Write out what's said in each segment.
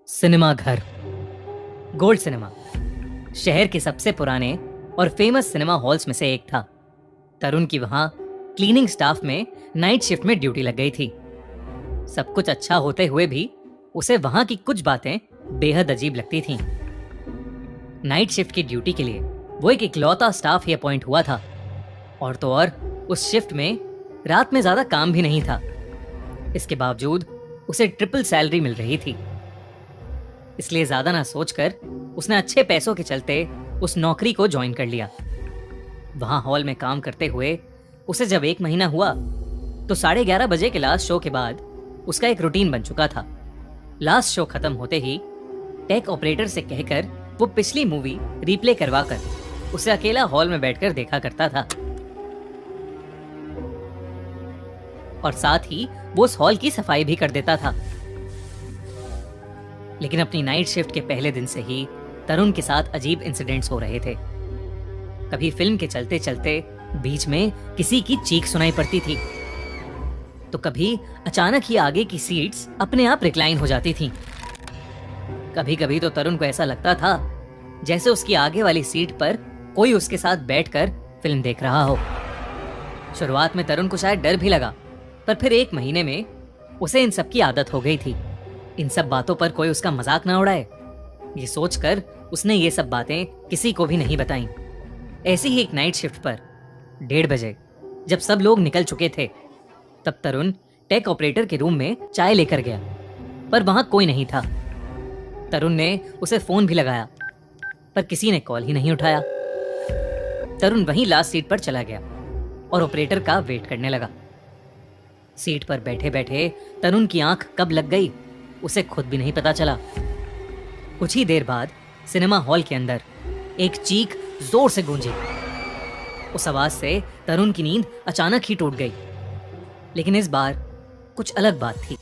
Cinema घर, gold cinema शहर के सबसे पुराने और फेमस सिनेमा हॉल्स में से एक था। तरुण की वहां क्लीनिंग स्टाफ में नाइट शिफ्ट में ड्यूटी लग गई थी। सब कुछ अच्छा होते हुए भी उसे वहां की कुछ बातें बेहद अजीब लगती थीं। नाइट शिफ्ट की ड्यूटी के लिए वो एक इकलौता स्टाफ ही अपॉइंट हुआ था, और तो और उस शिफ्ट में रात में ज्यादा काम भी नहीं था। इसके बावजूद उसे ट्रिपल सैलरी मिल रही थी। इसलिए ज्यादा ना सोचकर उसने अच्छे पैसों के चलते उस नौकरी को ज्वाइन कर लिया। वहां हॉल में काम करते हुए उसे जब 1 महीना हुआ तो 11:30 बजे के लास्ट शो के बाद उसका एक रूटीन बन चुका था। लास्ट शो खत्म होते ही टेक ऑपरेटर से कहकर वो पिछली मूवी रिप्ले करवाकर उसे अकेला हॉल में बैठकर देखा करता था, और साथ ही वो उस हॉल की सफाई भी कर देता था। लेकिन अपनी नाइट शिफ्ट के पहले दिन से ही तरुण के साथ अजीब इंसिडेंट्स हो रहे थे। कभी फिल्म के चलते चलते बीच में किसी की चीख सुनाई पड़ती थी, तो कभी अचानक ही आगे की सीट्स अपने आप रिक्लाइन हो जाती थीं। कभी कभी तो तरुण को ऐसा लगता था जैसे उसकी आगे वाली सीट पर कोई उसके साथ बैठकर फिल्म देख रहा हो। शुरुआत में तरुण को शायद डर भी लगा, पर फिर 1 महीने में उसे इन सब की आदत हो गई थी। इन सब बातों पर कोई उसका मजाक ना उड़ाए, ये सोचकर उसने ये सब बातें किसी को भी नहीं बताई। ऐसी ही एक नाइट शिफ्ट पर 1:30 बजे जब सब लोग निकल चुके थे, तब तरुण टेक ऑपरेटर के रूम में चाय लेकर गया, पर वहां कोई नहीं था। तरुण ने उसे फोन भी लगाया, पर किसी ने कॉल ही नहीं उठाया। तरुण वहीं लास्ट सीट पर चला गया और ऑपरेटर का वेट करने लगा। सीट पर बैठे बैठे तरुण की आंख कब लग गई उसे खुद भी नहीं पता चला। कुछ ही देर बाद सिनेमा हॉल के अंदर एक चीख जोर से गूंजी। उस आवाज से तरुण की नींद अचानक ही टूट गई। लेकिन इस बार कुछ अलग बात थी।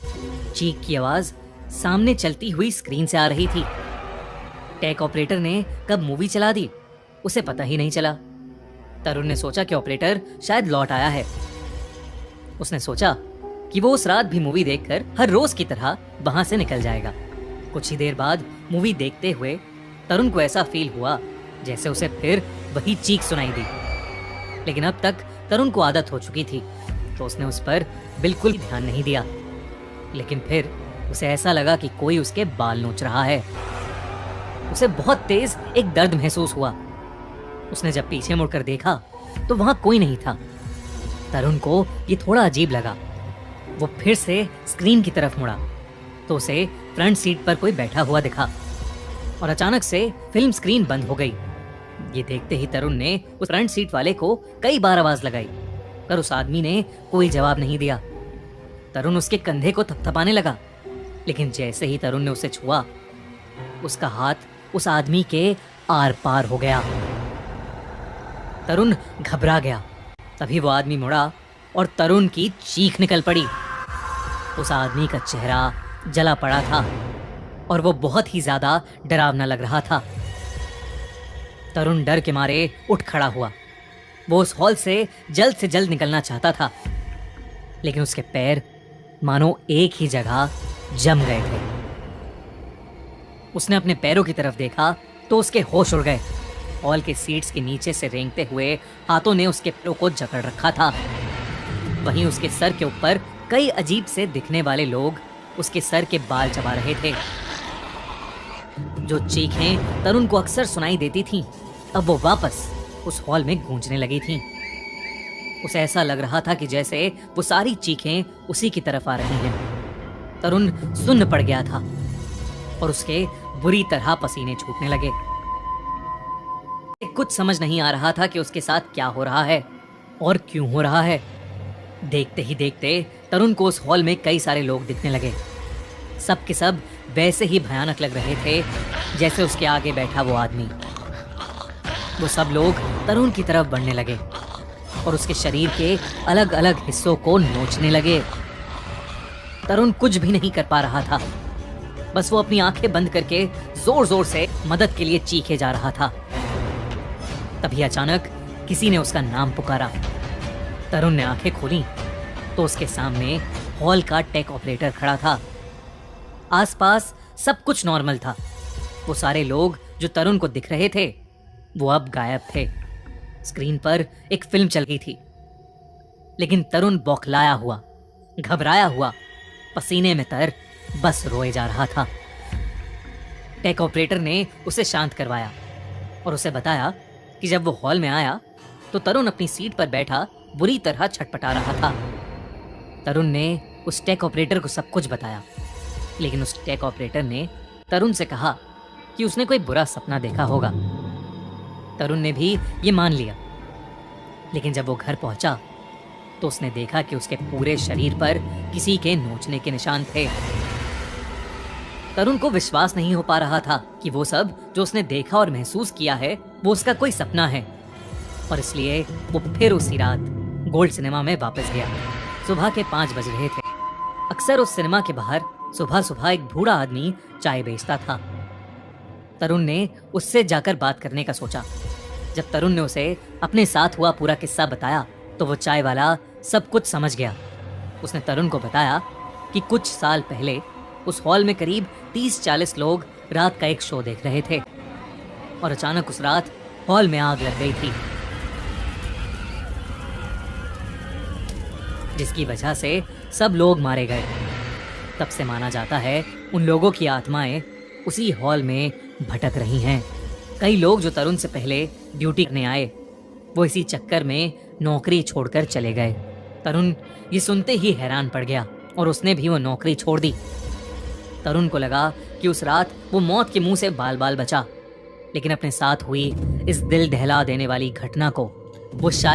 चीख की आवाज सामने चलती हुई स्क्रीन से आ रही थी। टेक ऑपरेटर ने कब मूवी चला दी उसे पता ही नहीं चला। तरुण ने सोचा कि ऑपरेटर शायद लौट आया है। उसने सोचा कि वो उस रात भी मूवी देखकर हर रोज की तरह वहां से निकल जाएगा। कुछ ही देर बाद मूवी देखते हुए तरुण को ऐसा फील हुआ जैसे उसे फिर वही चीख सुनाई दी। लेकिन अब तक तरुण को आदत हो चुकी थी, तो उसने उस पर बिल्कुल ध्यान नहीं दिया। लेकिन फिर उसे ऐसा लगा कि कोई उसके बाल नोच रहा है। उसे बहुत तेज एक दर्द महसूस हुआ। उसने जब पीछे मुड़कर देखा तो वहां कोई नहीं था। तरुण को ये थोड़ा अजीब लगा। वो फिर से स्क्रीन की तरफ मुड़ा तो उसे फ्रंट सीट पर कोई बैठा हुआ दिखा, और अचानक से फिल्म स्क्रीन बंद हो गई। ये देखते ही तरुण ने उस फ्रंट सीट वाले को कई बार आवाज लगाई, पर उस आदमी ने कोई जवाब नहीं दिया। तरुण उसके कंधे को थपथपाने लगा, लेकिन जैसे ही तरुण ने उसे छुआ, उसका हाथ उस आदमी के आर पार हो गया। तरुण घबरा गया। तभी वो आदमी मुड़ा और तरुण की चीख निकल पड़ी। उस आदमी का चेहरा जला पड़ा था और वो बहुत ही ज्यादा डरावना लग रहा था। तरुण डर के मारे उठ खड़ा हुआ। वो उस हॉल से जल्द निकलना चाहता था, लेकिन उसके पैर मानो एक ही जगह जम गए थे। उसने अपने पैरों की तरफ देखा तो उसके होश उड़ गए। हॉल के सीट्स के नीचे से रेंगते हुए हाथों ने उसके पैरों को जकड़ रखा था। वहीं उसके सर के ऊपर कई अजीब से दिखने वाले लोग उसके सर के बाल चबा रहे थे। जो चीखें तरुण को अक्सर सुनाई देती थीं, अब वो वापस उस हॉल में गूंजने लगी थीं। उसे ऐसा लग रहा था कि जैसे वो सारी चीखें उसी की तरफ आ रही हैं। तरुण सुन्न पड़ गया था और उसके बुरी तरह पसीने छूटने लगे। कुछ समझ नहीं आ रहा था कि उसके साथ क्या हो रहा है और क्यों हो रहा है। देखते ही देखते तरुण को उस हॉल में कई सारे लोग दिखने लगे। सब के सब वैसे ही भयानक लग रहे थे जैसे उसके आगे बैठा वो आदमी। वो सब लोग तरुण की तरफ बढ़ने लगे और उसके शरीर के अलग अलग हिस्सों को नोचने लगे। तरुण कुछ भी नहीं कर पा रहा था। बस वो अपनी आंखें बंद करके जोर जोर से मदद के लिए चीखे जा रहा था। तभी अचानक किसी ने उसका नाम पुकारा। तरुण ने आंखें खोली तो उसके सामने हॉल का टेक ऑपरेटर खड़ा था। आसपास सब कुछ नॉर्मल था। वो सारे लोग जो तरुण को दिख रहे थे वो अब गायब थे। स्क्रीन पर एक फिल्म चल गई थी, लेकिन तरुण बौखलाया हुआ, घबराया हुआ, पसीने में तर बस रोए जा रहा था। टेक ऑपरेटर ने उसे शांत करवाया और उसे बताया कि जब वो हॉल में आया तो तरुण अपनी सीट पर बैठा बुरी तरह छटपटा रहा था। तरुण ने उस टेक ऑपरेटर को सब कुछ बताया, लेकिन उस टेक ऑपरेटर ने तरुण से कहा कि उसने कोई बुरा सपना देखा होगा। तरुण ने भी ये मान लिया, लेकिन जब वो घर पहुंचा तो उसने देखा कि उसके पूरे शरीर पर किसी के नोचने के निशान थे। तरुण को विश्वास नहीं हो पा रहा था कि वो सब जो उसने देखा और महसूस किया है वो उसका कोई सपना है, और इसलिए वो फिर उसी रात गोल्ड सिनेमा में वापस गया। सुबह के 5 बज रहे थे। अक्सर उस सिनेमा के बाहर सुबह सुबह एक बूढ़ा आदमी चाय बेचता था। तरुण ने उससे जाकर बात करने का सोचा। जब तरुण ने उसे अपने साथ हुआ पूरा किस्सा बताया तो वो चाय वाला सब कुछ समझ गया। उसने तरुण को बताया कि कुछ साल पहले उस हॉल में करीब 30-40 लोग रात का एक शो देख रहे थे और अचानक उस रात हॉल में आग लग गई थी, जिसकी वजह से सब लोग मारे गए। तब से माना जाता है उन लोगों की आत्माएं उसी हॉल में भटक रही हैं। कई लोग जो तरुण से पहले ड्यूटी करने आए वो इसी चक्कर में नौकरी छोड़कर चले गए। तरुण ये सुनते ही हैरान पड़ गया और उसने भी वो नौकरी छोड़ दी। तरुण को लगा कि उस रात वो मौत के मुंह से बाल बाल बचा, लेकिन अपने साथ हुई इस दिल दहला देने वाली घटना को वो शायद